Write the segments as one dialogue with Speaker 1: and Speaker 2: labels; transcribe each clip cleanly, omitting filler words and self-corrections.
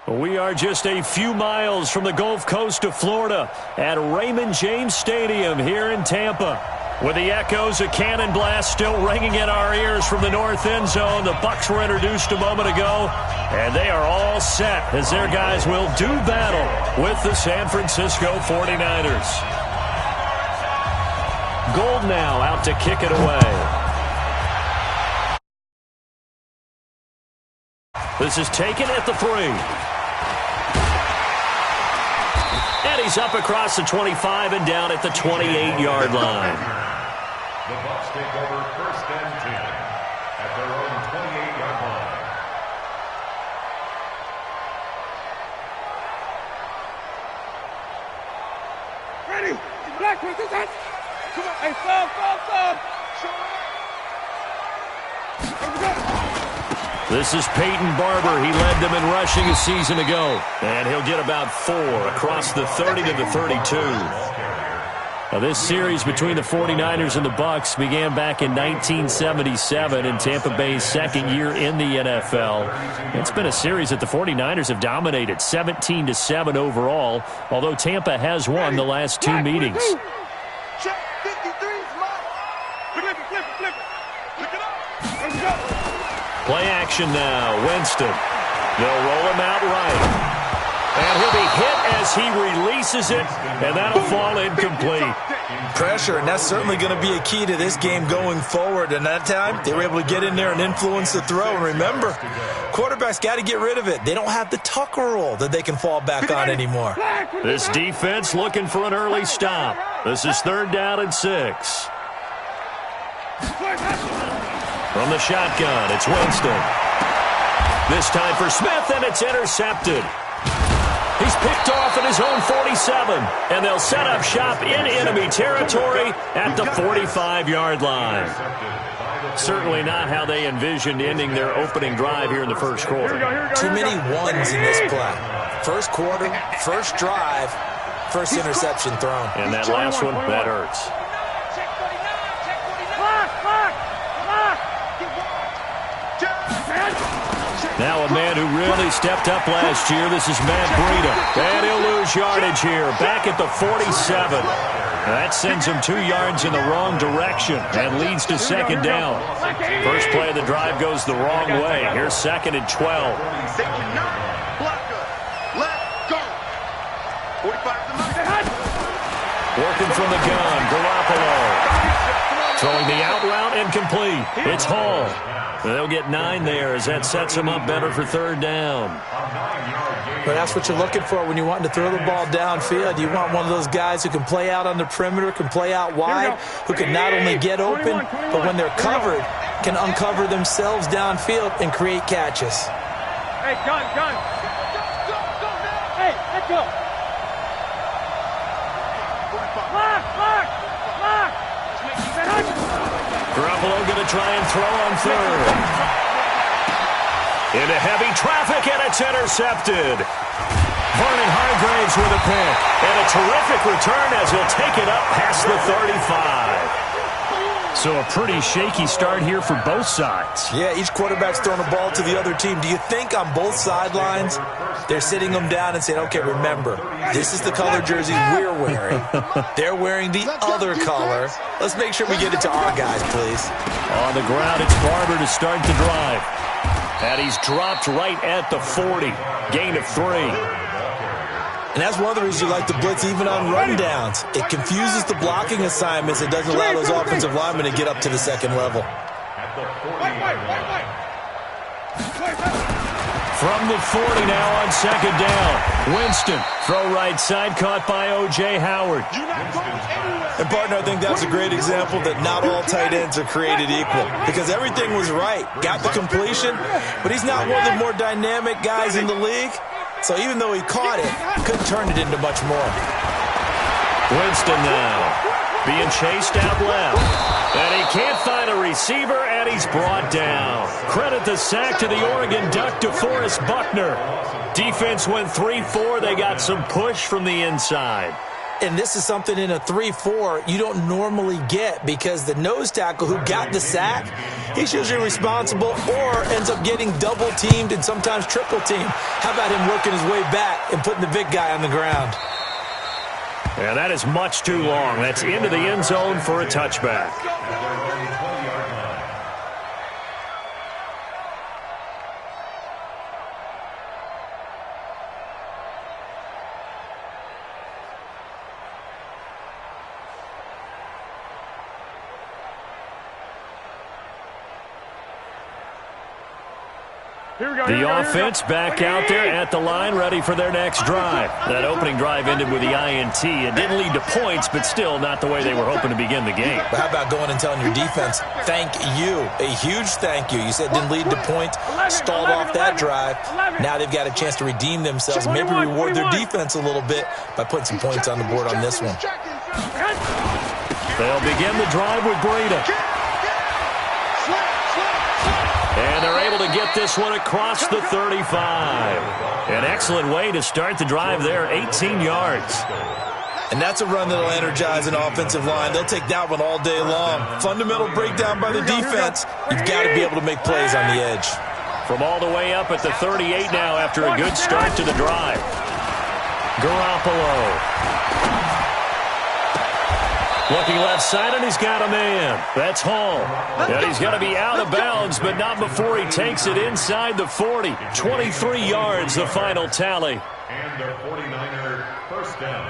Speaker 1: We are just a few miles from the Gulf Coast of Florida at Raymond James Stadium here in Tampa. With the echoes of cannon blast still ringing in our ears from the north end zone, the Bucs were introduced a moment ago, and they are all set as their guys will do battle with the San Francisco 49ers. Gold now out to kick it away. This is taken at the 3. And he's up across the 25 and down at the 28-yard line.
Speaker 2: The Bucs take over 1st and 10 at their own 28-yard line.
Speaker 3: Ready? Black with his head. Come on. Hey, stop.
Speaker 1: This is Peyton Barber. He led them in rushing a season ago. And he'll get about 4 across the 30 to the 32. Now, this series between the 49ers and the Bucs began back in 1977 in Tampa Bay's second year in the NFL. It's been a series that the 49ers have dominated, 17-7 overall, although Tampa has won the last 2 meetings.
Speaker 3: Check 53, smart. Flip it. Look it up. Let's go.
Speaker 1: Play action now. Winston. They'll roll him out right. And he'll be hit as he releases it, and that'll fall incomplete.
Speaker 4: Pressure, and that's certainly going to be a key to this game going forward. And that time, they were able to get in there and influence the throw. And remember, quarterbacks got to get rid of it. They don't have the Tucker roll that they can fall back on anymore.
Speaker 1: This defense looking for an early stop. This is 3rd down and 6. From the shotgun, it's Winston. This time for Smith, and it's intercepted. He's picked off at his own 47, and they'll set up shop in enemy territory at the 45-yard line. Certainly not how they envisioned ending their opening drive here in the first quarter.
Speaker 4: Too many ones in this play. First quarter, first drive, first interception thrown.
Speaker 1: And that last one, that hurts. Now a man who really stepped up last year. This is Matt Breida. And he'll lose yardage here. Back at the 47. That sends him 2 yards in the wrong direction and leads to 2nd down. First play of the drive goes the wrong way. Here's 2nd and 12. Working from the gun, Garoppolo. Throwing the out route incomplete. It's Hall. They'll get 9 there as that sets them up better for 3rd down.
Speaker 4: But that's what you're looking for when you want to throw the ball downfield. You want one of those guys who can play out on the perimeter, can play out wide, who can not only get open, but when they're covered, can uncover themselves downfield and create catches.
Speaker 3: Hey, gun. Hey, let's go. Lock.
Speaker 1: Garoppolo going to try and throw on 3rd. Into heavy traffic, and it's intercepted. Vernon Hargreaves with a pick. And a terrific return as he'll take it up past the 35. So a pretty shaky start here for both sides.
Speaker 4: Yeah, each quarterback's throwing a ball to the other team. Do you think on both sidelines they're sitting them down and saying, okay, remember, this is the color jersey we're wearing. They're wearing the other color. Let's make sure we get it to our guys, please.
Speaker 1: On the ground, it's Barber to start the drive. And he's dropped right at the 40. Gain of 3.
Speaker 4: And that's one of the reasons you like to blitz even on rundowns. It confuses the blocking assignments. It doesn't allow those offensive linemen to get up to the 2nd level.
Speaker 1: From the 40 now on 2nd down. Winston, throw right side, caught by O.J. Howard.
Speaker 4: And, partner, I think that's a great example that not all tight ends are created equal. Because everything was right. Got the completion, but he's not one of the more dynamic guys in the league. So even though he caught it, couldn't turn it into much more.
Speaker 1: Winston now being chased out left. And he can't find a receiver, and he's brought down. Credit the sack to the Oregon Duck, DeForest Buckner. Defense went 3-4. They got some push from the inside.
Speaker 4: And this is something in a 3-4 you don't normally get because the nose tackle who got the sack, he's usually responsible or ends up getting double-teamed and sometimes triple-teamed. How about him working his way back and putting the big guy on the ground?
Speaker 1: And that is much too long. That's into the end zone for a touchback. The offense back out there at the line, ready for their next drive. That opening drive ended with the INT. It didn't lead to points, but still not the way they were hoping to begin the game.
Speaker 4: But how about going and telling your defense, thank you, a huge thank you. You said it didn't lead to points, stalled off that drive. Now they've got a chance to redeem themselves, maybe reward their defense a little bit by putting some points on the board on this one.
Speaker 1: They'll begin the drive with Breida. And they're able to get this one across the 35. An excellent way to start the drive there, 18 yards.
Speaker 4: And that's a run that'll energize an offensive line. They'll take that one all day long. Fundamental breakdown by the defense. You've got to be able to make plays on the edge.
Speaker 1: From all the way up at the 38 now after a good start to the drive. Garoppolo. Looking left side, and he's got a man. That's Hall. And he's going to be out of bounds, but not before he takes it inside the 40. 23 yards, the final tally.
Speaker 2: And the 49er first down.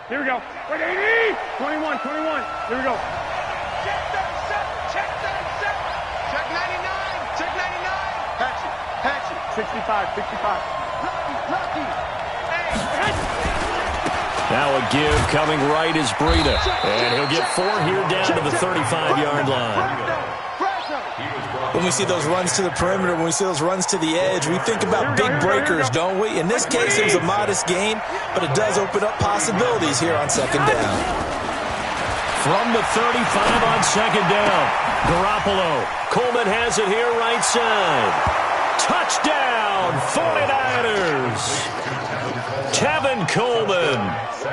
Speaker 3: Here we go. Wait, 80. 21. Here we go. Check 37. Check 37. Check 99. Check 99. Patch it. 65. Lucky. Hey.
Speaker 1: Now a give coming right is Breida. And he'll get 4 here down to the 35-yard line.
Speaker 4: When we see those runs to the perimeter, when we see those runs to the edge, we think about big breakers, don't we? In this case, it was a modest gain, but it does open up possibilities here on second down.
Speaker 1: From the 35 on second down, Garoppolo. Coleman has it here right side. Touchdown, 49ers. Tevin Coleman,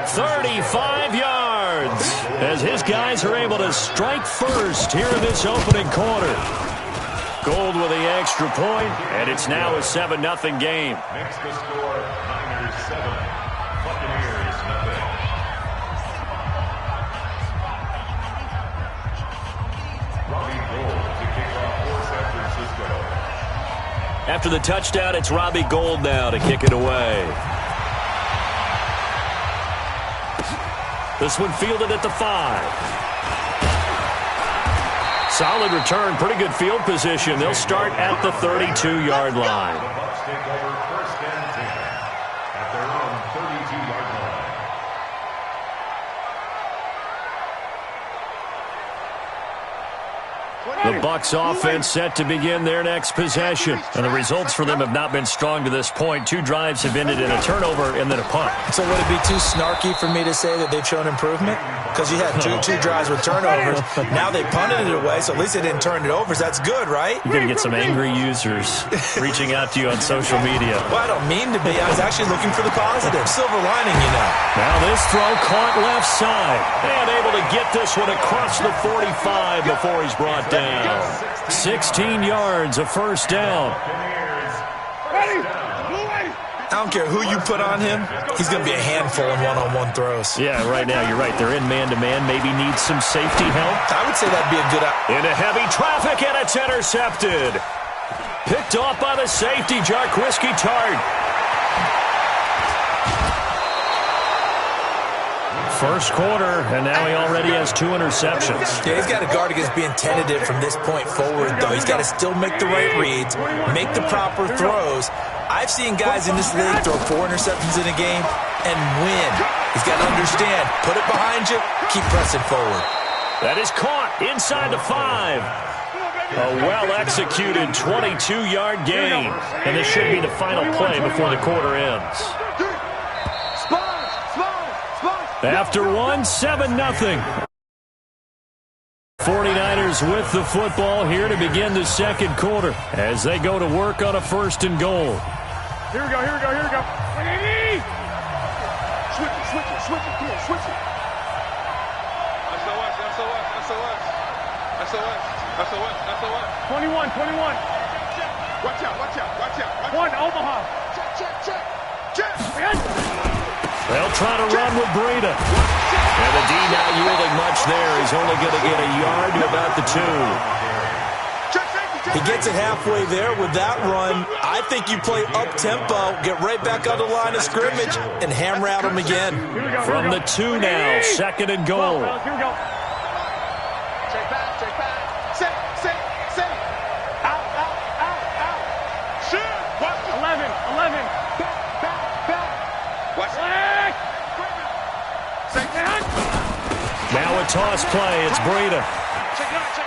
Speaker 1: 35 yards, as his guys are able to strike first here in this opening quarter. Gold with the extra point, and it's now a 7-0 game.
Speaker 2: Makes the score Niners 7, Buccaneers nothing. Robbie Gould to kick off for San Francisco.
Speaker 1: After the touchdown, it's Robbie Gould now to kick it away. This one fielded at the 5. Solid return, pretty good field position. They'll start at the 32-yard line.
Speaker 2: The Bucs take over first and 10 at their own 32-yard line.
Speaker 1: The Bucs offense set to begin their next possession. And the results for them have not been strong to this point. 2 drives have ended in a turnover and then a punt.
Speaker 4: So would it be too snarky for me to say that they've shown improvement? Because you had two drives with turnovers. Now they punted it away, so at least they didn't turn it over. That's good, right?
Speaker 1: You're going to get some angry users reaching out to you on social media.
Speaker 4: Well, I don't mean to be. I was actually looking for the positive. Silver lining, you know.
Speaker 1: Now this throw caught left side. And able to get this one across the 45 before he's brought down. 16 yards, a first down.
Speaker 4: I don't care who you put on him. He's going to be a handful in one-on-one throws.
Speaker 1: Yeah, right now, you're right. They're in man-to-man. Maybe needs some safety help.
Speaker 4: I would say that'd be a good
Speaker 1: Into heavy traffic, and it's intercepted. Picked off by the safety, Jarquiski Tart. First quarter, and now he already has 2 interceptions.
Speaker 4: Yeah, he's got to guard against being tentative from this point forward, though. He's got to still make the right reads, make the proper throws. I've seen guys in this league throw 4 interceptions in a game and win. He's got to understand, put it behind you, keep pressing forward.
Speaker 1: That is caught inside the 5. A well-executed 22-yard gain. And this should be the final play before the quarter ends. After 1, 7-0. 49ers with the football here to begin the second quarter as they go to work on a 1st and goal.
Speaker 3: Here we go. Switch it. Come on, switch it. SOS. 21. Watch out. One, Omaha. Check.
Speaker 1: They'll try to run with Breida. And the D not yielding much there. He's only going to get a yard to about the 2.
Speaker 4: He gets it halfway there with that run. I think you play up-tempo, get right back on the line of scrimmage, and hammer at him again.
Speaker 1: From the 2 now, 2nd and goal.
Speaker 3: Here we go. Check back. Set. Out. Shoot. 11. Back. Watch it.
Speaker 1: Now a toss play. It's Breida.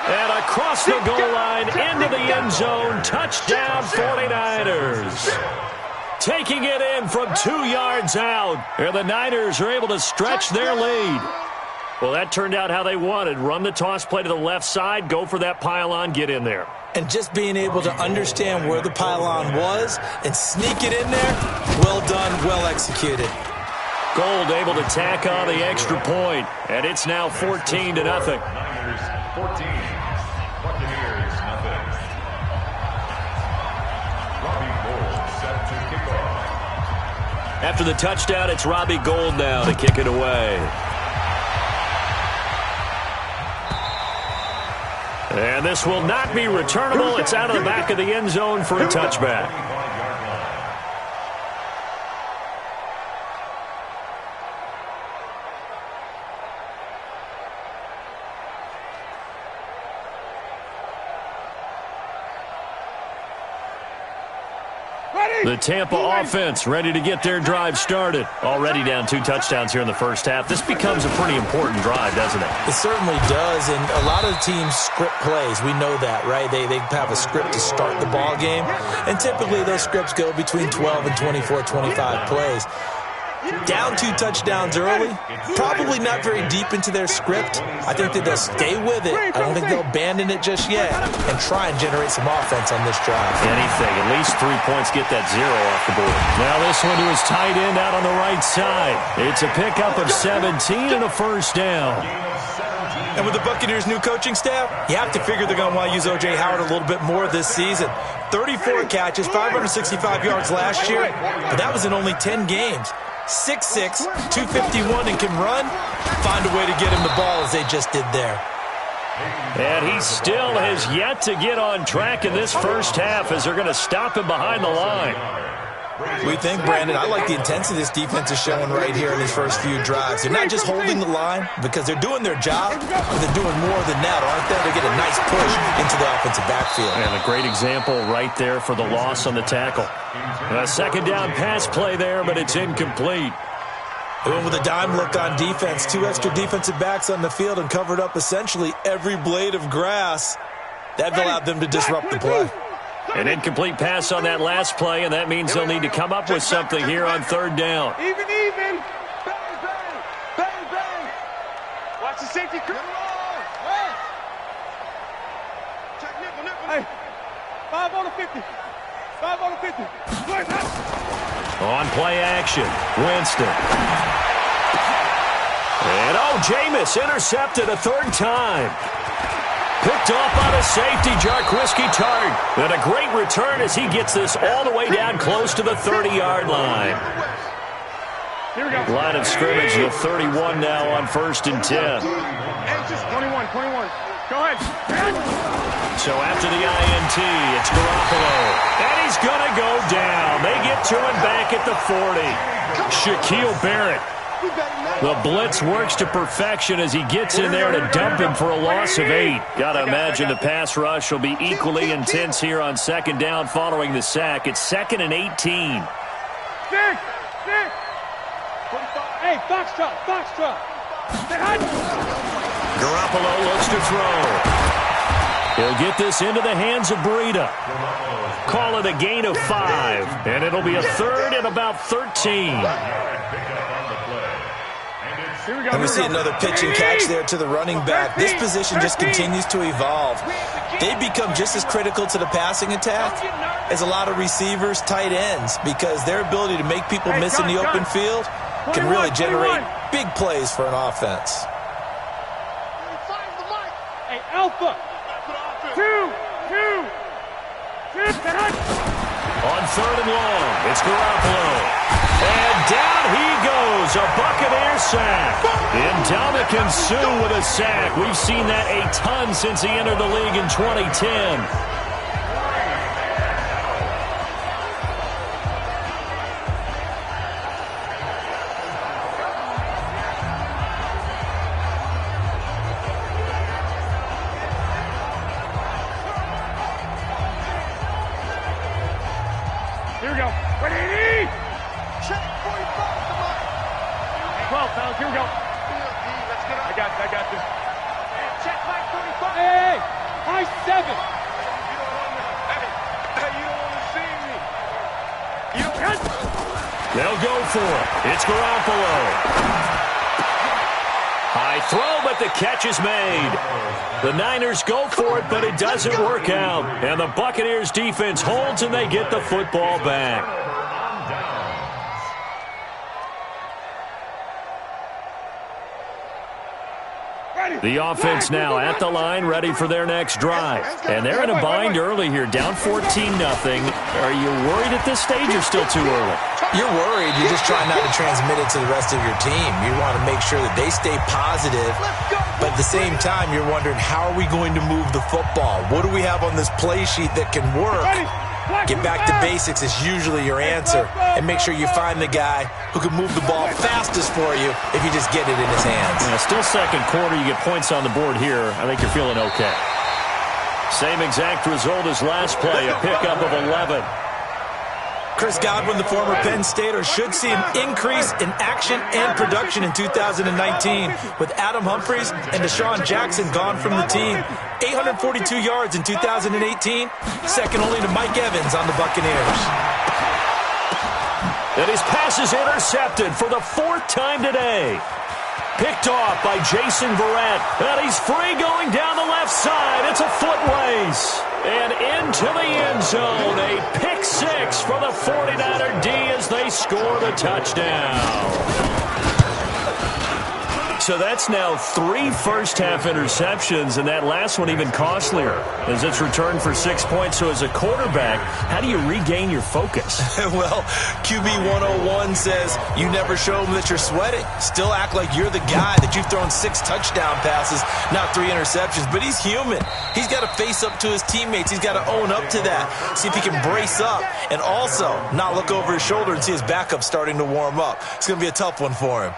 Speaker 1: And across the goal line, into the end zone. Touchdown, 49ers. Taking it in from 2 yards out. And the Niners are able to stretch their lead. Well, that turned out how they wanted. Run the toss play to the left side, go for that pylon, get in there.
Speaker 4: And just being able to understand where the pylon was and sneak it in there, well done, well executed.
Speaker 1: Gold able to tack on the extra point, and it's now 14-0.
Speaker 2: Niners 14, Buccaneers nothing. Robbie Gould set to kick off.
Speaker 1: After the touchdown, it's Robbie Gould now to kick it away. And this will not be returnable. It's out of the back of the end zone for a touchback. The Tampa offense ready to get their drive started. Already down 2 touchdowns here in the first half. This becomes a pretty important drive, doesn't it?
Speaker 4: It certainly does, and a lot of teams script plays. We know that, right? They have a script to start the ball game, and typically those scripts go between 12 and 24, 25 plays. Down 2 touchdowns early, probably not very deep into their script. I think that they'll stay with it. I don't think they'll abandon it just yet and try and generate some offense on this drive.
Speaker 1: Anything, at least 3 points, get that 0 off the board. Now this one to his tight end out on the right side. It's a pickup of 17 and a first down.
Speaker 4: And with the Buccaneers' new coaching staff, you have to figure they're going to want to use O.J. Howard a little bit more this season. 34 catches, 565 yards last year, but that was in only 10 games. 6'6", 251, and can run. Find a way to get him the ball as they just did there.
Speaker 1: And he still has yet to get on track in this first half as they're going to stop him behind the line.
Speaker 4: We think, Brandon, I like the intensity this defense is showing right here in these first few drives. They're not just holding the line because they're doing their job, but they're doing more than that, aren't they? They get a nice push into the offensive backfield.
Speaker 1: And a great example right there for the loss on the tackle. A second down pass play there, but it's incomplete.
Speaker 4: They went with a dime look on defense. 2 extra defensive backs on the field and covered up essentially every blade of grass. That allowed them to disrupt the play.
Speaker 1: An incomplete pass on that last play, and that means they'll need to come up with something here on 3rd down.
Speaker 3: Even. Bang. Watch the safety. Check nickel. Hey, 5 on the 50.
Speaker 1: On play action, Winston. And Jameis intercepted a 3rd time. Picked off by the safety, Jarquiski Tart. And a great return as he gets this all the way down close to the 30-yard line.
Speaker 3: Here we go.
Speaker 1: Line of scrimmage, the 31 now on 1st and 10.
Speaker 3: 21. Go ahead.
Speaker 1: So after the INT, it's Garoppolo. And he's going to go down. They get to him back at the 40. Shaquille Barrett. The blitz works to perfection as he gets in there to dump him for a loss of 8. Got to imagine the pass rush will be equally intense here on 2nd down following the sack. It's 2nd and 18.
Speaker 3: 6. Hey, Foxtrot.
Speaker 1: Garoppolo looks to throw. He'll get this into the hands of Breida. Call it a gain of 5, and it'll be a 3rd and about 13.
Speaker 4: And we see another pitch and catch there to the running back. This position just continues to evolve. They become just as critical to the passing attack as a lot of receivers, tight ends, because their ability to make people miss in the open field can really generate big plays for an offense.
Speaker 3: Hey, Alpha. 2.
Speaker 1: On 3rd and long, it's Garoppolo. And down he goes, a Buccaneer sack. Ndamukong Suh with a sack. We've seen that a ton since he entered the league in 2010.
Speaker 3: Here we go. Ready? Check 45. Come on. 12, fellas. Here we go. Let's get up. I got this. Check 45. Hey, high 7. Hey, you don't want to see me. You don't.
Speaker 1: They'll go for it. It's Garoppolo. High throw, but the catch is made. The Niners go for it, but it doesn't work out. And the Buccaneers defense holds, and they get the football back. The offense now at the line, ready for their next drive. And they're in a bind early here, down 14-0. Are you worried at this stage or still too early?
Speaker 4: You're worried. You're just trying not to transmit it to the rest of your team. You want to make sure that they stay positive. But at the same time, you're wondering, how are we going to move the football? What do we have on this play sheet that can work? Get back to basics is usually your answer. And make sure you find the guy who can move the ball fastest for you if you just get it in his hands.
Speaker 1: Yeah, still second quarter. You get points on the board here. I think you're feeling okay. Same exact result as last play, a pickup of 11.
Speaker 4: Chris Godwin, the former Penn Stater, should see an increase in action and production in 2019 with Adam Humphries and Deshaun Jackson gone from the team. 842 yards in 2018, second only to Mike Evans on the Buccaneers.
Speaker 1: And his pass is intercepted for the 4th time today. Picked off by Jason Verrett. And he's free going down the left side. It's a foot race. And into the end zone. A pick 6 for the 49er D as they score the touchdown. So that's now 3 first-half interceptions, and that last one even costlier as it's returned for 6 points. So as a quarterback, how do you regain your focus?
Speaker 4: Well, QB 101 says you never show them that you're sweating. Still act like you're the guy, that you've thrown 6 touchdown passes, not 3 interceptions. But he's human. He's got to face up to his teammates. He's got to own up to that, see if he can brace up, and also not look over his shoulder and see his backup starting to warm up. It's going to be a tough one for him.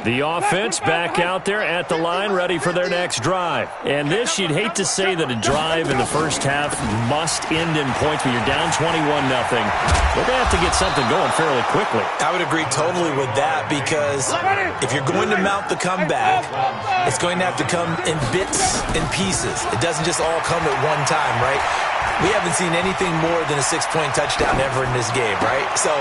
Speaker 1: The offense back out there at the line, ready for their next drive. And this, you'd hate to say that a drive in the first half must end in points, but you're down 21-0. They're going to have to get something going fairly quickly.
Speaker 4: I would agree totally with that, because if you're going to mount the comeback, it's going to have to come in bits and pieces. It doesn't just all come at one time, right? We haven't seen anything more than a 6-point touchdown ever in this game, right? So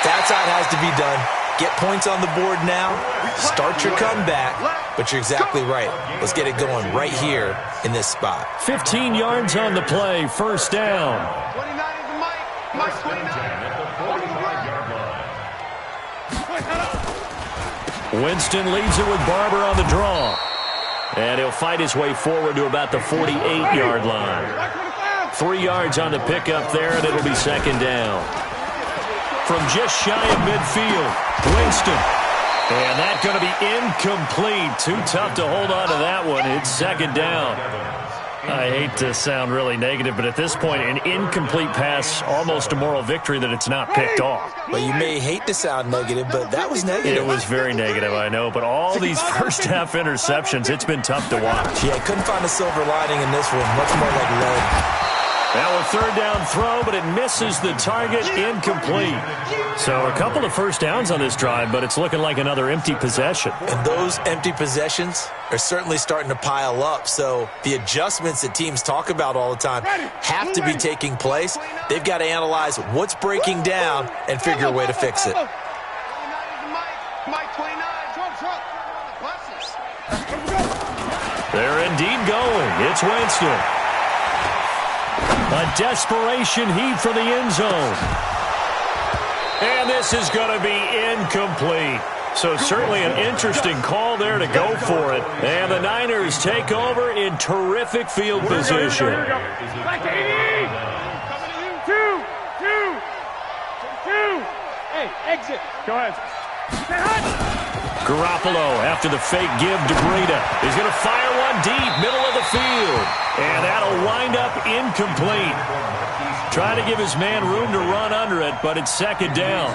Speaker 4: that's how it has to be done. Get points on the board now, start your comeback, but you're exactly right. Let's get it going right here in this spot.
Speaker 1: 15 yards on the play, first down.
Speaker 3: 29 is the Mike. Mike 29.
Speaker 1: Winston leads it with Barber on the draw. And he'll fight his way forward to about the 48-yard line. 3 yards on the pickup there, and it'll be second down. From just shy of midfield, Winston. And that's going to be incomplete. Too tough to hold on to that one. It's second down. I hate to sound really negative, but at this point, an incomplete pass, almost a moral victory that it's not picked off.
Speaker 4: Well, you may hate to sound negative, but that was negative.
Speaker 1: It was very negative, I know. But all these first-half interceptions, it's been tough to watch.
Speaker 4: Yeah, couldn't find a silver lining in this one. Much more like lead.
Speaker 1: Now a third down throw, but it misses the target, incomplete. So a couple of first downs on this drive, but it's looking like another empty possession.
Speaker 4: And those empty possessions are certainly starting to pile up. So the adjustments that teams talk about all the time have to be taking place. They've got to analyze what's breaking down and figure a way to fix it.
Speaker 3: 29 is the Mike. Mike 29. Trump.
Speaker 1: They're indeed going. It's Winston. A desperation heave for the end zone. And this is going to be incomplete. So certainly an interesting call there to go for it. And the Niners take over in terrific field position.
Speaker 3: Here we go. Back to 80. Two. Hey, exit. Go ahead.
Speaker 1: Garoppolo after the fake give to Breida. He's going to fire one deep, middle of the field. And that'll wind up incomplete. Trying to give his man room to run under it, but it's second down.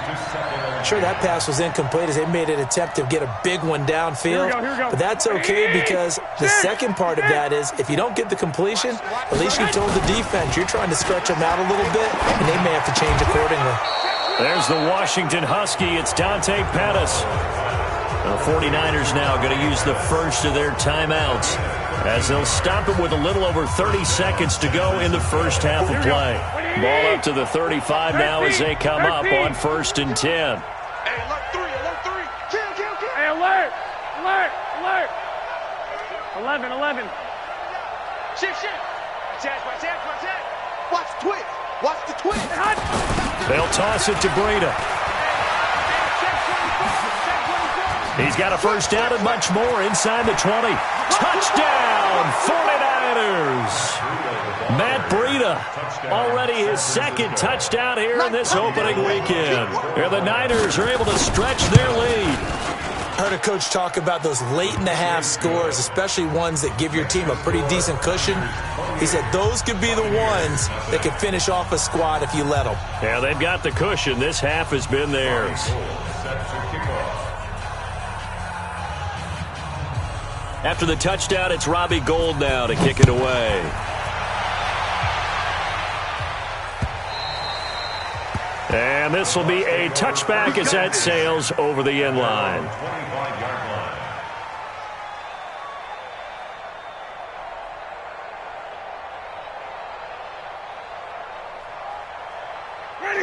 Speaker 4: Sure, that pass was incomplete as they made an attempt to get a big one downfield.
Speaker 3: Here we go.
Speaker 4: But that's okay because the second part of that is if you don't get the completion, at least you told the defense you're trying to stretch them out a little bit, and they may have to change accordingly.
Speaker 1: There's the Washington Husky. It's Dante Pettis. The 49ers now going to use the first of their timeouts as they'll stop it with a little over 30 seconds to go in the first half of play. Ball up to the 35 now as they come up on 1st and 10.
Speaker 3: Hey, alert three. Kill. Hey, alert. 11. Shit. Watch the twitch.
Speaker 1: They'll toss it to Breida. He's got a first down and much more inside the 20. Touchdown, 49ers. Matt Breida, already his second touchdown here in this opening weekend. And the Niners are able to stretch their lead.
Speaker 4: Heard a coach talk about those late-in-the-half scores, especially ones that give your team a pretty decent cushion. He said those could be the ones that could finish off a squad if you let them.
Speaker 1: Yeah, they've got the cushion. This half has been theirs. After the touchdown, it's Robbie Gould now to kick it away. And this will be a touchback as that sails over the end line.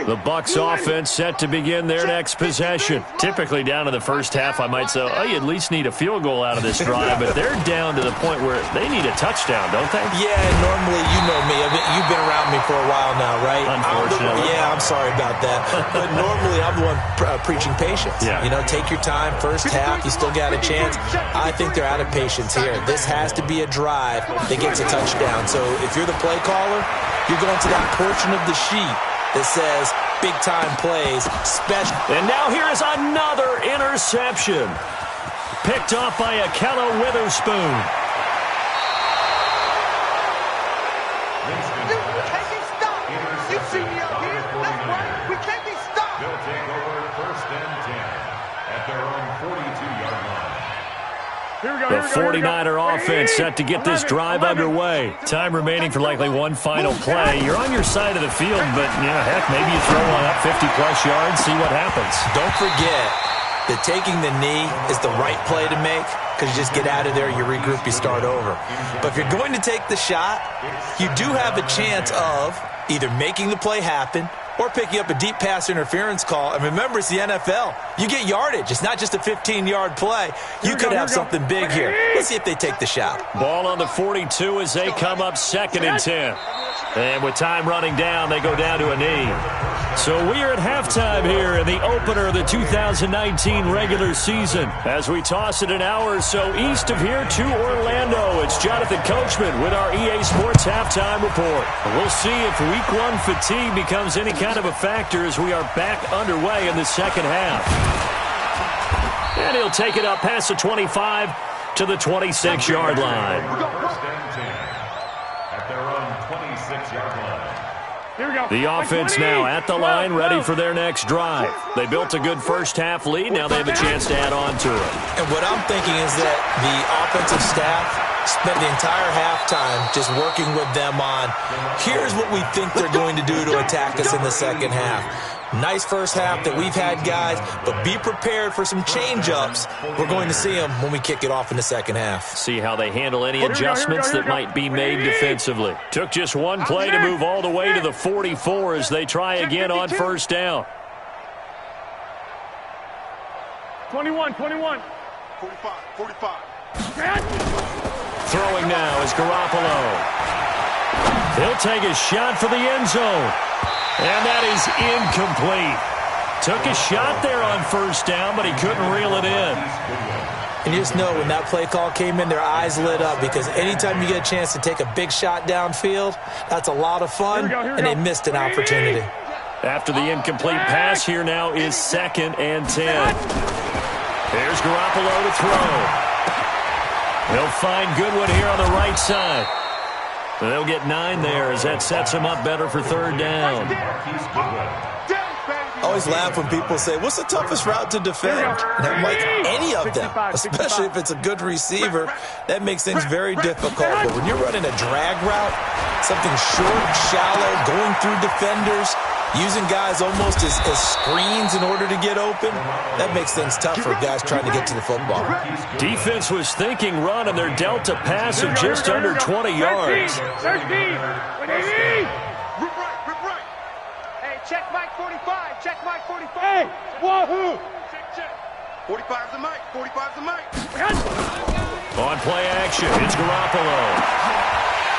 Speaker 1: The Bucs offense set to begin their next possession. Typically down to the first half, I might say, oh, you at least need a field goal out of this drive, but they're down to the point where they need a touchdown, don't they?
Speaker 4: Yeah, normally, you know me. I mean, you've been around me for a while now, right?
Speaker 1: Unfortunately.
Speaker 4: I'm sorry about that. But normally, I'm the one preaching patience.
Speaker 1: Yeah.
Speaker 4: You know, take your time. First half, you still got a chance. I think they're out of patience here. This has to be a drive that gets a touchdown. So if you're the play caller, you're going to that portion of the sheet that says big-time plays, special.
Speaker 1: And now here is another interception. Picked off by Akello Witherspoon.
Speaker 3: You can't be stopped. You see me out here. That's right. We can't be stopped.
Speaker 2: They'll take over 1st and 10 at their own 42-yard line.
Speaker 1: The 49er offense set to get this drive underway. Time remaining for likely one final play. You're on your side of the field, but, yeah, heck, maybe you throw one up 50-plus yards, see what happens.
Speaker 4: Don't forget that taking the knee is the right play to make because you just get out of there, you regroup, you start over. But if you're going to take the shot, you do have a chance of either making the play happen or picking up a deep pass interference call. And remember, it's the NFL. You get yardage. It's not just a 15-yard play. You could have something big here. Let's see if they take the shot.
Speaker 1: Ball on the 42 as they come up 2nd and 10. And with time running down, they go down to a knee. So we are at halftime here in the opener of the 2019 regular season. As we toss it an hour or so east of here to Orlando, it's Jonathan Coachman with our EA Sports Halftime Report. We'll see if Week 1 fatigue becomes any kind of a factor as we are back underway in the second half. And he'll take it up past the 25 to the 26-yard line.
Speaker 2: 1st and 10 at their own 26-yard line.
Speaker 3: Here we go.
Speaker 1: The offense now at the line, ready for their next drive. They built a good first-half lead. Now they have a chance to add on to it.
Speaker 4: And what I'm thinking is that the offensive staff spent the entire halftime just working with them on, here's what we think they're going to do to attack us in the second half. Nice first half that we've had, guys, but be prepared for some change-ups. We're going to see them when we kick it off in the second half.
Speaker 1: See how they handle any adjustments that might be made defensively. Took just one play to move all the way to the 44 as they try again on first down.
Speaker 3: 21.
Speaker 5: 45.
Speaker 1: Throwing now is Garoppolo. He'll take a shot for the end zone. And that is incomplete. Took a shot there on first down, but he couldn't reel it in.
Speaker 4: And you just know when that play call came in, their eyes lit up, because anytime you get a chance to take a big shot downfield, that's a lot of fun, and they missed an opportunity.
Speaker 1: After the incomplete pass, here now is 2nd and 10. There's Garoppolo to throw. He'll find Goodwin here on the right side. They'll get 9 there as that sets him up better for 3rd down.
Speaker 4: I always laugh when people say, what's the toughest route to defend? And I'm like, any of them, especially if it's a good receiver. That makes things very difficult. But when you're running a drag route, something short, shallow, going through defenders, using guys almost as screens in order to get open, that makes things tough for guys trying to get to the football.
Speaker 1: Defense was thinking run, and they're dealt a pass of just under 20 yards.
Speaker 3: Check Mike 45. Check Mike 45. Hey, wahoo! Check. 45's the mic. 45's the mic.
Speaker 1: On play action, it's Garoppolo.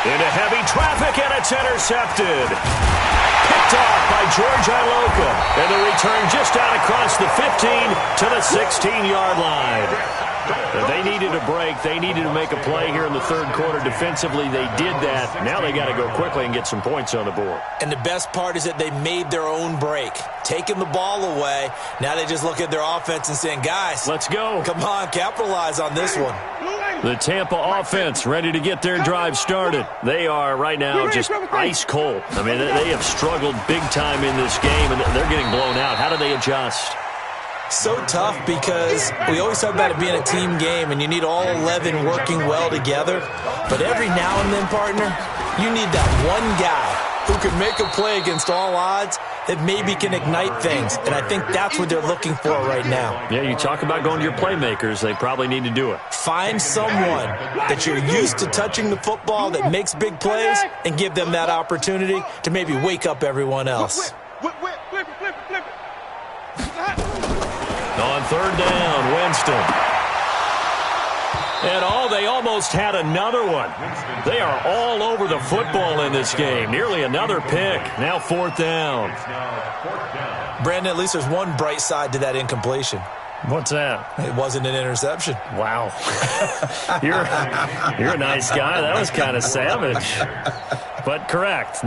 Speaker 1: Into heavy traffic, and it's intercepted. Picked off by George Iloka. And the return just out across the 15 to the 16-yard line. They needed a break. They needed to make a play here in the 3rd quarter. Defensively, they did that. Now they got to go quickly and get some points on the board.
Speaker 4: And the best part is that they made their own break. Taking the ball away. Now they just look at their offense and saying, guys,
Speaker 1: let's go.
Speaker 4: Come on, capitalize on this one.
Speaker 1: The Tampa offense ready to get their drive started. They are right now just ice cold. I mean, they have struggled big time in this game, and they're getting blown out. How do they adjust?
Speaker 4: So tough, because we always talk about it being a team game and you need all 11 working well together. But every now and then, partner, you need that one guy who can make a play against all odds that maybe can ignite things. And I think that's what they're looking for right now.
Speaker 1: Yeah, you talk about going to your playmakers. They probably need to do it.
Speaker 4: Find someone that you're used to touching the football that makes big plays and give them that opportunity to maybe wake up everyone else.
Speaker 1: On 3rd down, Winston. And they almost had another one. They are all over the football in this game. Nearly another pick. Now 4th down.
Speaker 4: Brandon, at least there's one bright side to that incompletion.
Speaker 1: What's that?
Speaker 4: It wasn't an interception.
Speaker 1: Wow. You're a nice guy. That was kind of savage. But correct.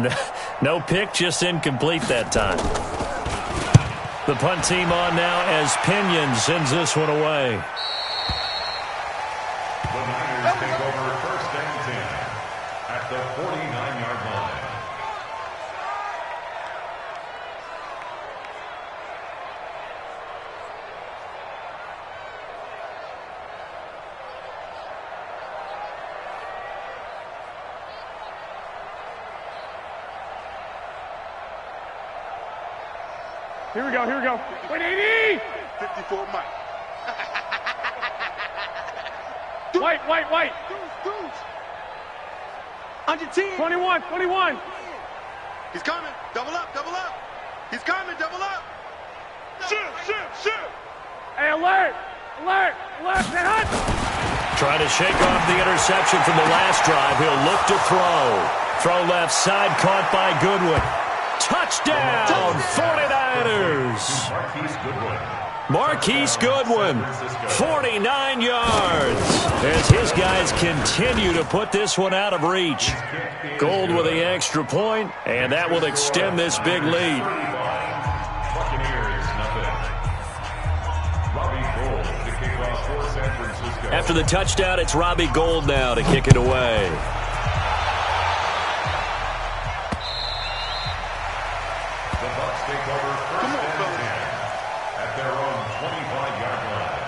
Speaker 1: No pick, just incomplete that time. The punt team on now as Pinion sends this one away.
Speaker 2: The Niners take over 1st and 10 at the 49-yard line.
Speaker 3: Here we go. Wait, 80! 54 Mike. White. Deuce. Under 10. 21. He's coming. Double up. He's coming. Double up. Shoot. Hey, alert.
Speaker 1: Trying to shake off the interception from the last drive. He'll look to throw. Throw left side, caught by Goodwin. Touchdown, 49ers. Marquise Goodwin, 49 yards, as his guys continue to put this one out of reach. Gold with the extra point, and that will extend this big lead. After the touchdown, it's Robbie Gould now to kick it away.
Speaker 2: The Bucs take over 1st and 10 at their own 25-yard line.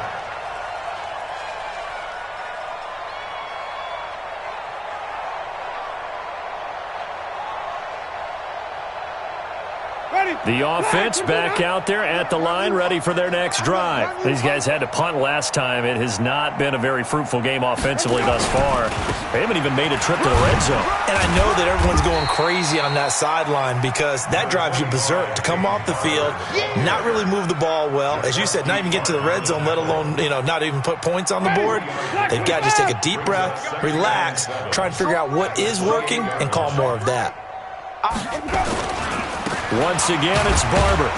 Speaker 3: Ready.
Speaker 1: The offense back out there at the line, ready for their next drive. These guys had to punt last time. It has not been a very fruitful game offensively thus far. They haven't even made a trip to the red zone.
Speaker 4: And I know that everyone's going crazy on that sideline because that drives you berserk to come off the field, not really move the ball well. As you said, not even get to the red zone, let alone, not even put points on the board. They've got to just take a deep breath, relax, try and figure out what is working, and call more of that.
Speaker 1: Once again, it's Barber.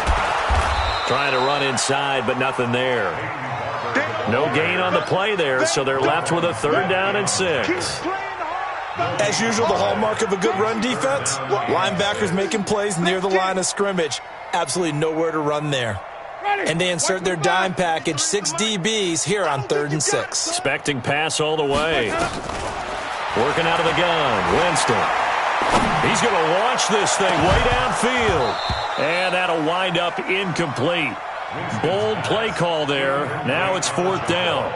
Speaker 1: Trying to run inside, but nothing there. No gain on the play there, so they're left with a 3rd down and 6.
Speaker 4: As usual, the hallmark of a good run defense, linebackers making plays near the line of scrimmage. Absolutely nowhere to run there. And they insert their dime package, 6 DBs here on 3rd and 6.
Speaker 1: Expecting pass all the way. Working out of the gun, Winston. He's going to launch this thing way downfield. And that'll wind up incomplete. Bold play call there. Now it's 4th down.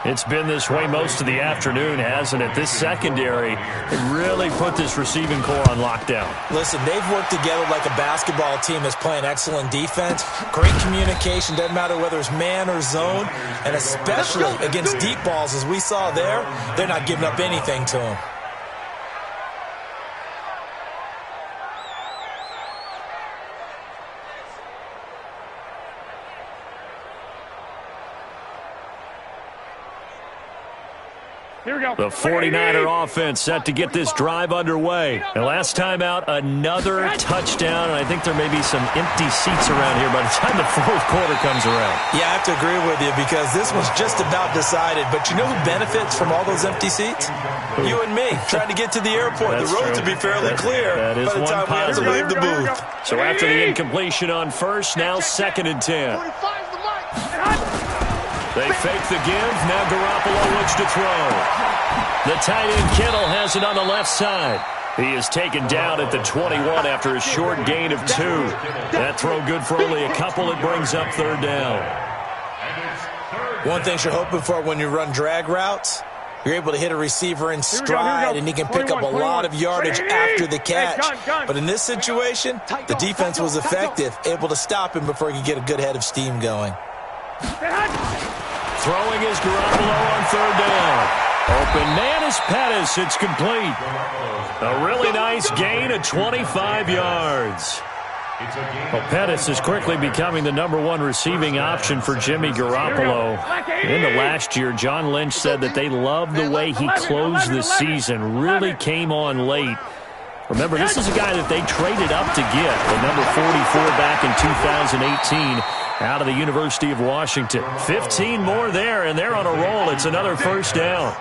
Speaker 1: It's been this way most of the afternoon, hasn't it? This secondary really put this receiving core on lockdown.
Speaker 4: Listen, they've worked together like a basketball team that's playing excellent defense. Great communication, doesn't matter whether it's man or zone. And especially against deep balls, as we saw there, they're not giving up anything to them.
Speaker 3: Here we go.
Speaker 1: The 49er offense set to get this drive underway. And last time out, another touchdown. And I think there may be some empty seats around here by the time the 4th quarter comes around.
Speaker 4: Yeah, I have to agree with you because this one's just about decided. But you know who benefits from all those empty seats? You and me, trying to get to the airport. The road to be fairly clear by the time we have to leave the booth.
Speaker 1: So after the incompletion on 1st, now 2nd and 10. They fake the give. Now Garoppolo looks to throw. The tight end Kittle has it on the left side. He is taken down at the 21 after a short gain of 2. That throw good for only a couple. It brings up 3rd down.
Speaker 4: One thing you're hoping for when you run drag routes, you're able to hit a receiver in stride, and he can pick up a lot of yardage after the catch. But in this situation, the defense was effective, able to stop him before he could get a good head of steam going.
Speaker 1: Throwing is Garoppolo on 3rd down. Open man is Pettis. It's complete. A really nice gain of 25 yards. Well, Pettis is quickly becoming the #1 receiving option for Jimmy Garoppolo. In the last year, John Lynch said that they loved the way he closed the season. Really came on late. Remember, this is a guy that they traded up to get, the number 44 back in 2018 out of the University of Washington. 15 more there, and they're on a roll. It's another 1st down.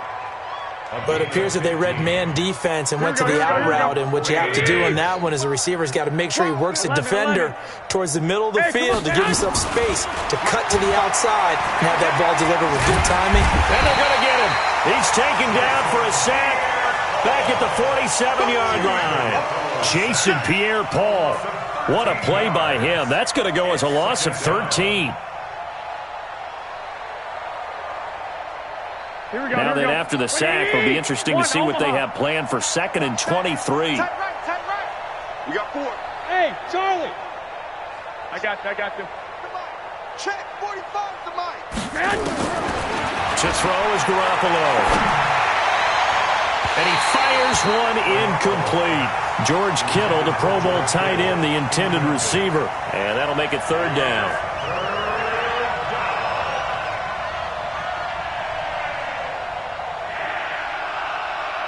Speaker 4: But it appears that they read man defense and went to the out route, and what you have to do on that one is the receiver's got to make sure he works the defender towards the middle of the field to give himself space to cut to the outside and have that ball delivered with good timing.
Speaker 1: And they're going to get him. He's taken down for a sack back at the 47-yard line. Jason Pierre-Paul. What a play by him. That's going to go as a loss of 13. Now then, after the sack, it'll be interesting to see what they have planned for 2nd and 23.
Speaker 3: We got 4. Hey, Charlie. I got them. Come on. Check. 45 to Mike.
Speaker 1: To throw is Garoppolo. And he fires one incomplete. George Kittle, the Pro Bowl tight end, the intended receiver. And that'll make it 3rd down.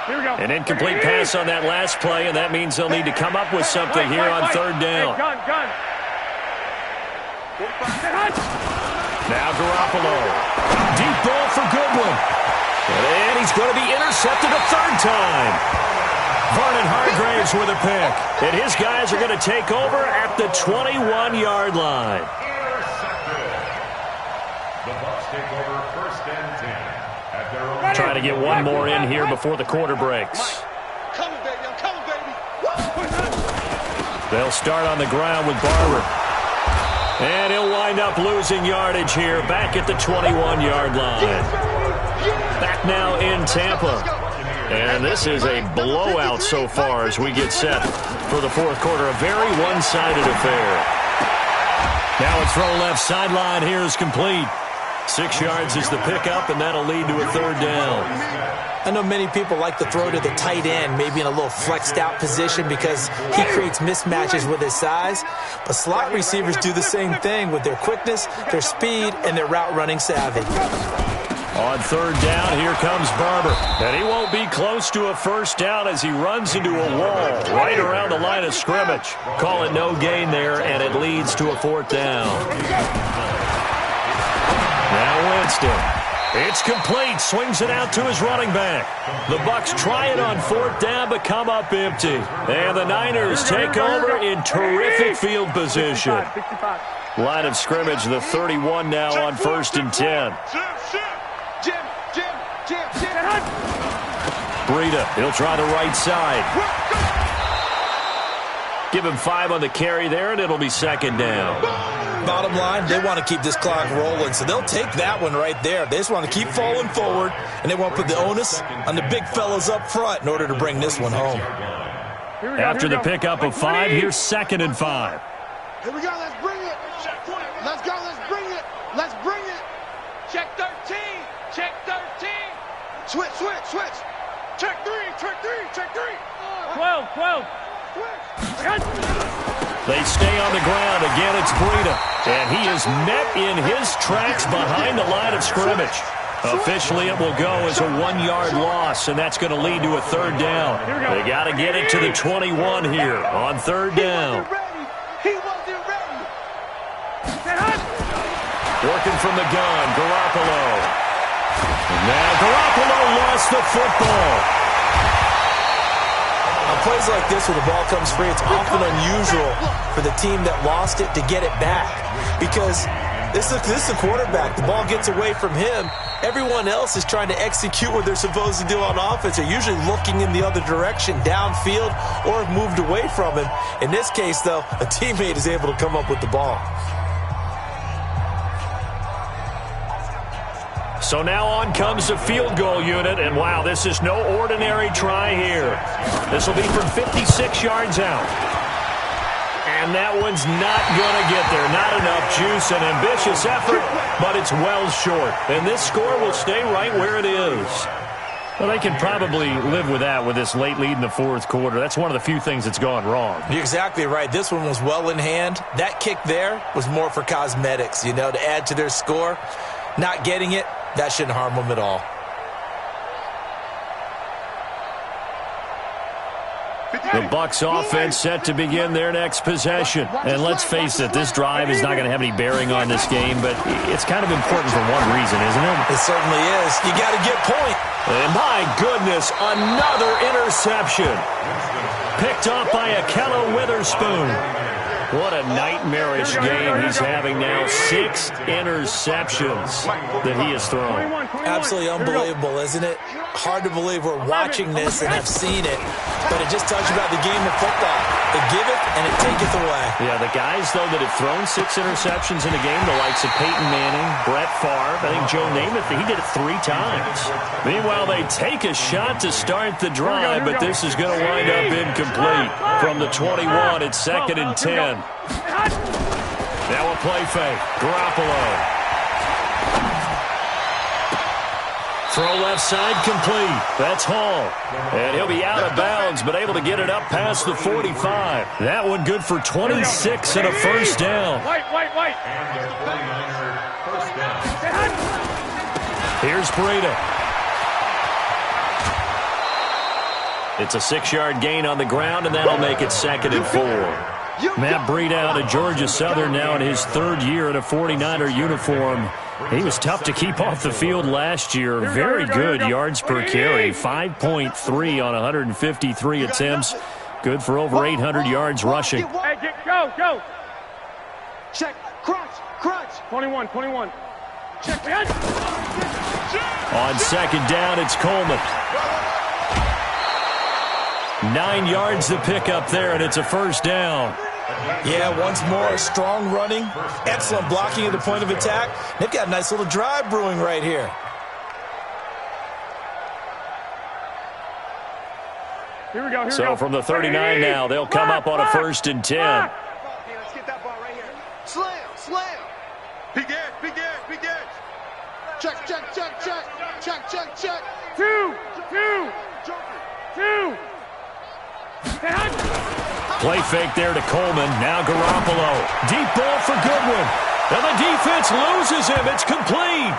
Speaker 3: Here we go.
Speaker 1: An incomplete pass on that last play, and that means they'll need to come up with something here on 3rd down.
Speaker 3: Gun.
Speaker 1: Now Garoppolo. Deep ball for Goodwin. And he's going to be intercepted a 3rd time. Vernon Hargraves with a pick. And his guys are going to take over at the 21-yard line.
Speaker 2: The Bucs take over 1st and 10 at their own.
Speaker 1: Trying to get one more in here before the quarter breaks.
Speaker 3: Coming, baby. I'm coming, baby.
Speaker 1: They'll start on the ground with Barber. And he'll wind up losing yardage here back at the 21-yard line. Back now in Tampa. And this is a blowout so far as we get set for the fourth quarter. A very one-sided affair. Now a throw left sideline here is complete. 6 yards is the pickup, and that'll lead to a third down.
Speaker 4: I know many people like to throw to the tight end, maybe in a little flexed out position because he creates mismatches with his size. But slot receivers do the same thing with their quickness, their speed, and their route running savvy.
Speaker 1: On third down, here comes Barber. And he won't be close to a first down as he runs into a wall right around the line of scrimmage. Call it no gain there, and it leads to a fourth down. Now Winston. It's complete. Swings it out to his running back. The Bucs try it on fourth down, but come up empty. And the Niners take over in terrific field position. Line of scrimmage, the 31 now on 1st and 10. Breida, he'll try the right side. Give him 5 on the carry there, and it'll be second down.
Speaker 4: Bottom line, they want to keep this clock rolling, so they'll take that one right there. They just want to keep falling forward, and they want to put the onus on the big fellas up front in order to bring this one home.
Speaker 1: After the pickup of 5, here's 2nd and 5.
Speaker 3: Here we go, let's bring it. Let's go, let's bring it. Let's bring it. Check 13, check 13. Switch. Check 3. 12.
Speaker 1: They stay on the ground. Again, it's Breida. And he is met in his tracks behind the line of scrimmage. Officially, it will go as a 1-yard loss, and that's going to lead to a third down. They got to get it to the 21 here on third down.
Speaker 3: He wasn't ready.
Speaker 1: Working from the gun, Garoppolo. Now Garoppolo lost the football.
Speaker 4: On plays like this where the ball comes free, it's often unusual for the team that lost it to get it back. Because this is the quarterback. The ball gets away from him. Everyone else is trying to execute what they're supposed to do on offense. They're usually looking in the other direction, downfield, or have moved away from him. In this case, though, a teammate is able to come up with the ball.
Speaker 1: So now on comes the field goal unit, and wow, this is no ordinary try here. This will be from 56 yards out. And that one's not going to get there. Not enough juice, an ambitious effort, but it's well short. And this score will stay right where it is. Well, they can probably live with that with this late lead in the fourth quarter. That's one of the few things that's gone wrong.
Speaker 4: You're exactly right. This one was well in hand. That kick there was more for cosmetics, to add to their score. Not getting it, that shouldn't harm them at all.
Speaker 1: The Bucs offense set to begin their next possession. And let's face it, this drive is not going to have any bearing on this game, but it's kind of important for one reason, isn't it?
Speaker 4: It certainly is. You got to get point.
Speaker 1: And my goodness, another interception. Picked off by Akello Witherspoon. What a nightmarish game he's having now. 6 interceptions that he has thrown.
Speaker 4: Absolutely unbelievable, isn't it? Hard to believe we're watching this and have seen it, but it just tells you about the game of football. It giveth and it taketh away.
Speaker 1: Yeah, the guys, though, that have thrown 6 interceptions in a game, the likes of Peyton Manning, Brett Favre, I think Joe Namath, he did it 3 times. Meanwhile, they take a shot to start the drive, but this is going to wind up incomplete. From the 21, it's 2nd and 10. Now a play fake. Garoppolo. Throw left side complete. That's Hall. And he'll be out of bounds, but able to get it up past the 45. That one good for 26 and a first down. Here's Breida. It's a 6-yard gain on the ground, and that'll make it 2nd and 4. Matt Breida out of Georgia Southern now in his 3rd year in a 49er uniform. He was tough to keep off the field last year. Very good yards per carry. 5.3 on 153 attempts. Good for over 800 yards rushing.
Speaker 3: Go. Check. Crunch. 21. Check.
Speaker 1: On 2nd down, it's Coleman. 9 yards to pick up there, and it's a first down.
Speaker 4: Yeah, once more, strong running, excellent blocking at the point of attack. They've got a nice little drive brewing right here.
Speaker 3: Here we go.
Speaker 1: So from the 39 now, they'll come up on a 1st and 10.
Speaker 3: Okay, let's get that ball right here. Slam. Big edge. Check. Two.
Speaker 1: Play fake there to Coleman. Now Garoppolo. Deep ball for Goodwin. And the defense loses him. It's complete.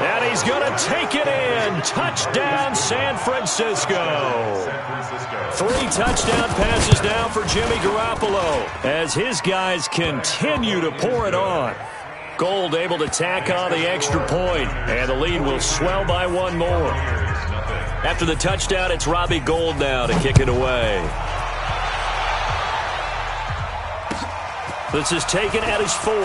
Speaker 1: And he's going to take it in. Touchdown, San Francisco. 3 touchdown passes now for Jimmy Garoppolo as his guys continue to pour it on. Gold able to tack on the extra point, and the lead will swell by 1 more. After the touchdown, it's Robbie Gould now to kick it away. This is taken at his 4.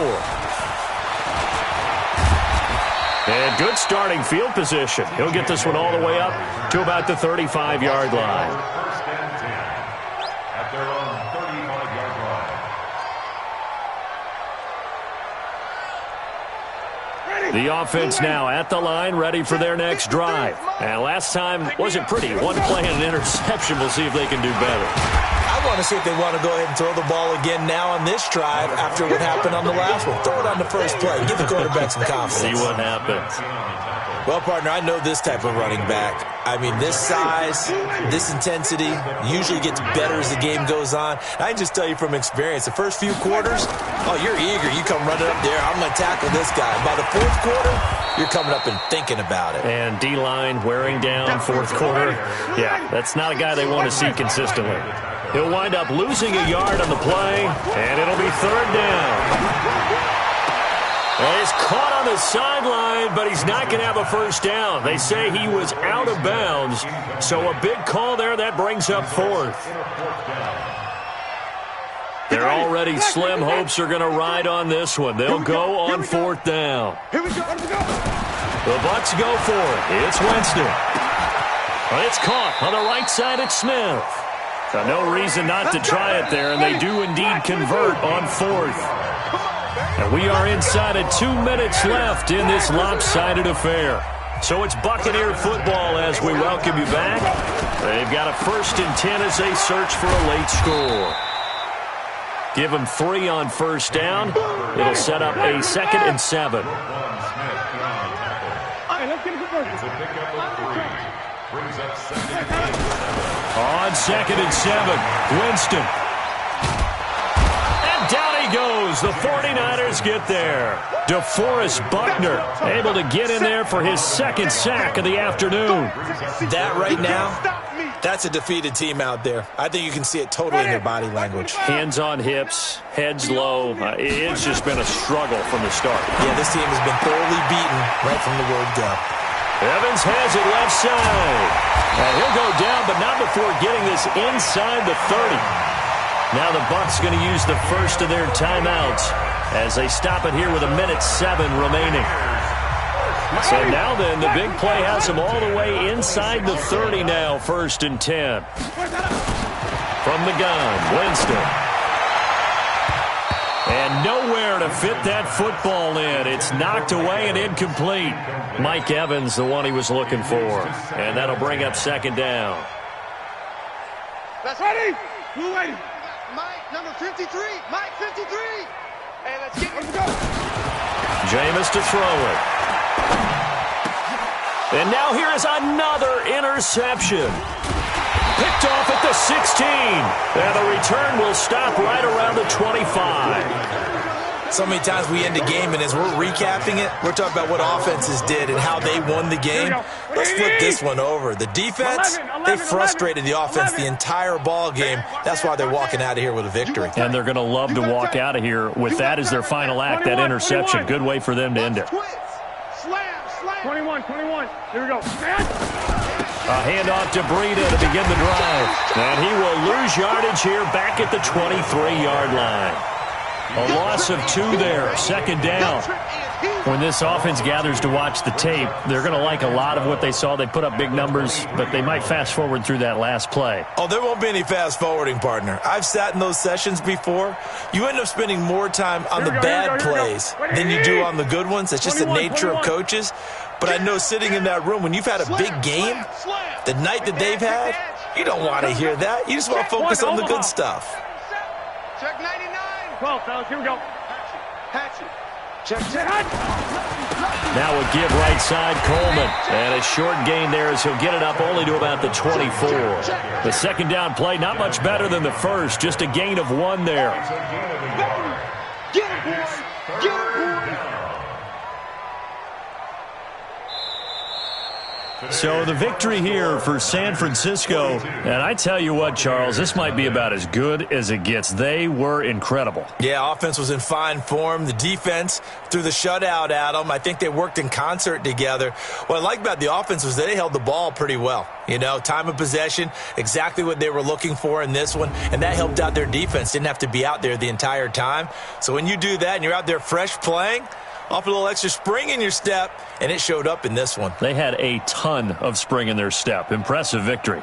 Speaker 1: And good starting field position. He'll get this one all the way up to about the 35-yard line.
Speaker 2: First and 10 at their own 35-yard line.
Speaker 1: The offense now at the line, ready for their next drive. And last time wasn't pretty. 1 play and an interception. We'll see if they can do better.
Speaker 4: I want to see if they want to go ahead and throw the ball again now on this drive after what happened on the last one. Throw it on the first play. Give the quarterback some confidence.
Speaker 1: See what happens.
Speaker 4: Well, partner, I know this type of running back. I mean, this size, this intensity usually gets better as the game goes on. I can just tell you from experience, the first few quarters, oh, you're eager. You come running up there. I'm going to tackle this guy. By the 4th quarter, you're coming up and thinking about it.
Speaker 1: And D-line wearing down 4th quarter. Yeah, that's not a guy they want to see consistently. He'll wind up losing a yard on the play, and it'll be 3rd down. And he's caught on the sideline, but he's not going to have a first down. They say he was out of bounds, so a big call there. That brings up 4th. Their already slim hopes are going to ride on this one. They'll go on 4th down.
Speaker 3: Here we go.
Speaker 1: The Bucs go for it. It's Winston. But it's caught on the right side at Smith. So no reason not to try it there, and they do indeed convert on 4th. And we are inside of 2 minutes left in this lopsided affair. So it's Buccaneer football as we welcome you back. They've got a 1st and 10 as they search for a late score. Give them 3 on 1st down. It'll set up a 2nd and 7. On 2nd and 7, Winston. And down he goes. The 49ers get there. DeForest Buckner able to get in there for his 2nd sack of the afternoon.
Speaker 4: That right now, that's a defeated team out there. I think you can see it totally in their body language.
Speaker 1: Hands on hips, heads low. It's just been a struggle from the start.
Speaker 4: Yeah, this team has been thoroughly beaten right from the word go.
Speaker 1: Evans has it left side. And he'll go down, but not before getting this inside the 30. Now the Bucs going to use the first of their timeouts as they stop it here with 1:07 remaining. So now then, the big play has them all the way inside the 30 now, 1st and 10. From the gun, Winston. And nowhere to fit that football in. It's knocked away and incomplete. Mike Evans, the one he was looking for. And that'll bring up 2nd down.
Speaker 3: That's ready. Who ready? Mike, number 53. Mike, 53. Hey, let's go.
Speaker 1: Jameis to throw it. And now here is another interception. Picked off at the 16. And the return will stop right around the 25.
Speaker 4: So many times we end a game, and as we're recapping it, we're talking about what offenses did and how they won the game. Let's flip this one over. The defense, they frustrated the offense the entire ball game. That's why they're walking out of here with a victory.
Speaker 1: And they're going to love to walk out of here with that as their final act, that interception. Good way for them to end it.
Speaker 3: 21. Here we go.
Speaker 1: A handoff to Breida to begin the drive. And he will lose yardage here back at the 23-yard line. A loss of 2 there, 2nd down. When this offense gathers to watch the tape, they're going to like a lot of what they saw. They put up big numbers, but they might fast forward through that last play.
Speaker 4: Oh, there won't be any fast forwarding, partner. I've sat in those sessions before. You end up spending more time on the bad plays than you do on the good ones. That's just the nature of coaches. But I know sitting in that room, when you've had a big game, The night that they've had, you don't want to hear that. You just want to focus on the good stuff.
Speaker 3: Check 99. 12, fellas. Here we go. Hatchet. Check.
Speaker 1: Now a give right side, Coleman. And a short gain there as he'll get it up only to about the 24. The second down play, not much better than the first. Just a gain of 1 there.
Speaker 3: Get him, boys. Get him, boys.
Speaker 1: So the victory here for San Francisco. And I tell you what, Charles, this might be about as good as it gets. They were incredible.
Speaker 4: Yeah, offense was in fine form. The defense threw the shutout at them. I think they worked in concert together. What I like about the offense was they held the ball pretty well. You know, time of possession, exactly what they were looking for in this one, and that helped out their defense. Didn't have to be out there the entire time. So when you do that and you're out there fresh playing, off a little extra spring in your step, and it showed up in this one.
Speaker 1: They had a ton of spring in their step. Impressive victory.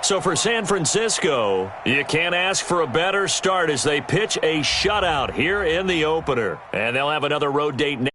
Speaker 1: So for San Francisco, you can't ask for a better start as they pitch a shutout here in the opener. And they'll have another road date next.